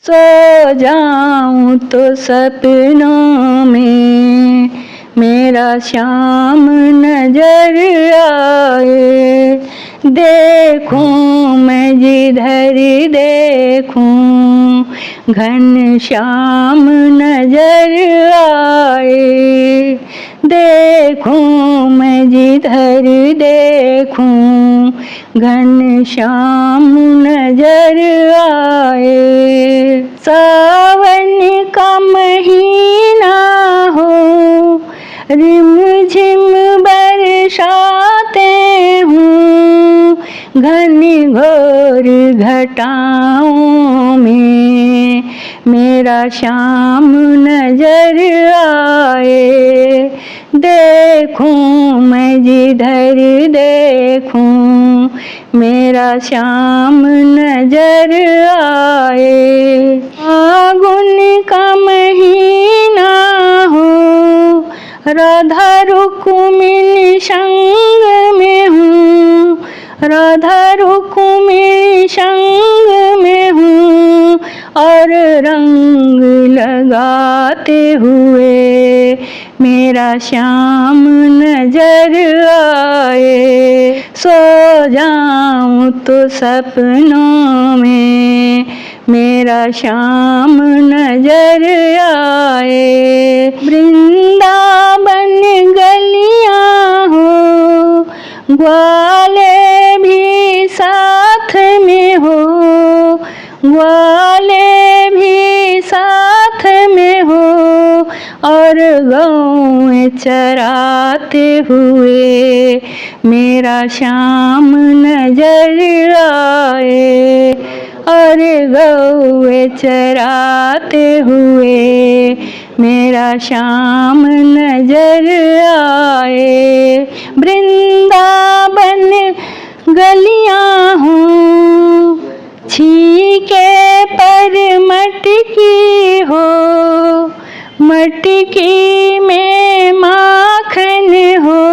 सो जाऊं तो सपनों में मेरा श्याम नजर आए। देखूं मैं जिधर देखूं घन श्याम नजर आए। देखूं मैं जिधर देखूं घन श्याम नजर आए। सावन का महीना हो रिम झिम बरसाते हूँ घनी घोर घटाओं में मेरा श्याम नजर आए। देखूं मैं जिधर देखूं मेरा श्याम नजर आए। फागुन का महीना हो राधा रुक्मिणी संग में हूँ, राधा रुक्मिणी संग में हूँ और रंग लगाते हुए मेरा श्याम नजर आए। सो जाऊं तो सपनों में मेरा श्याम नजर आए। वृंदावन गलियां हो ग्वाले भी साथ में हो, ग्वाले भी साथ में हो और गौएं चराते हुए मेरा श्याम नजर आए। और गौएं चराते हुए मेरा श्याम नजर आए। वृंदावन गलियां हों छीके पर मटकी हो, मटकी में माखन हो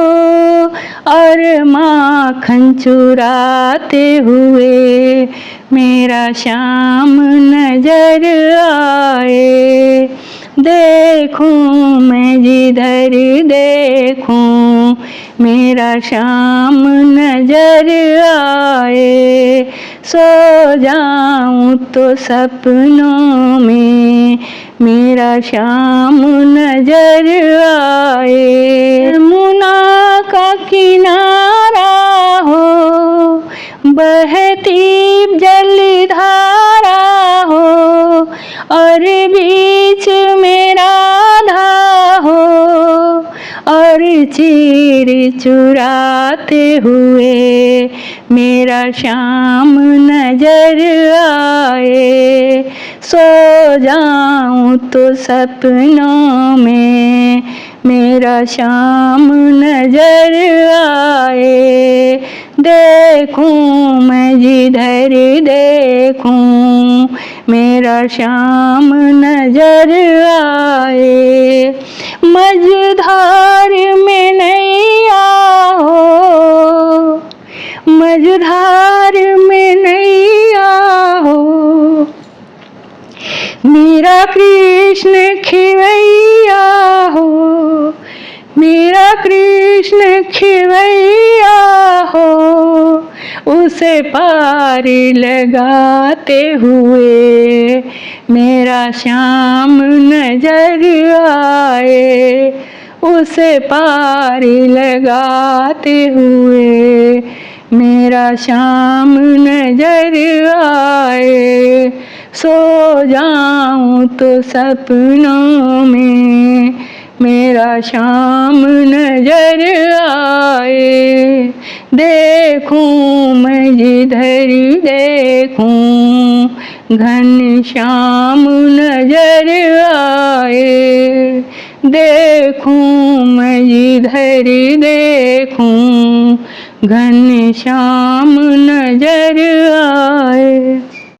और माखन चुराते हुए मेरा श्याम नजर आए। देखूं मैं जिधर देखूं मेरा श्याम नजर आए। सो जाऊं तो सपनों में मेरा श्याम नजर आए। यमुना का किनारा हो बहती जलधारा हो और बीच में राधा हो और चीर चुराते हुए मेरा श्याम नजर आए। सो जाऊं तो सपनों में मेरा श्याम नजर आए। देखूं मैं जिधर देखूं मेरा श्याम नजर आए। मझधार में नैया हो, मझधार में नैया हो मेरा कृष्ण खिवैया हो, मेरा कृष्ण खिवैया हो उसे पार लगाते हुए मेरा श्याम नजर आए। उसे पार लगाते हुए मेरा श्याम नजर आए। सो जाऊं तो सपनों में मेरा श्याम नजर आए। देखूं मैं जिधर देखूं घन श्याम नजर आए। देखूं मैं जिधर देखूं घन श्याम नजर आए।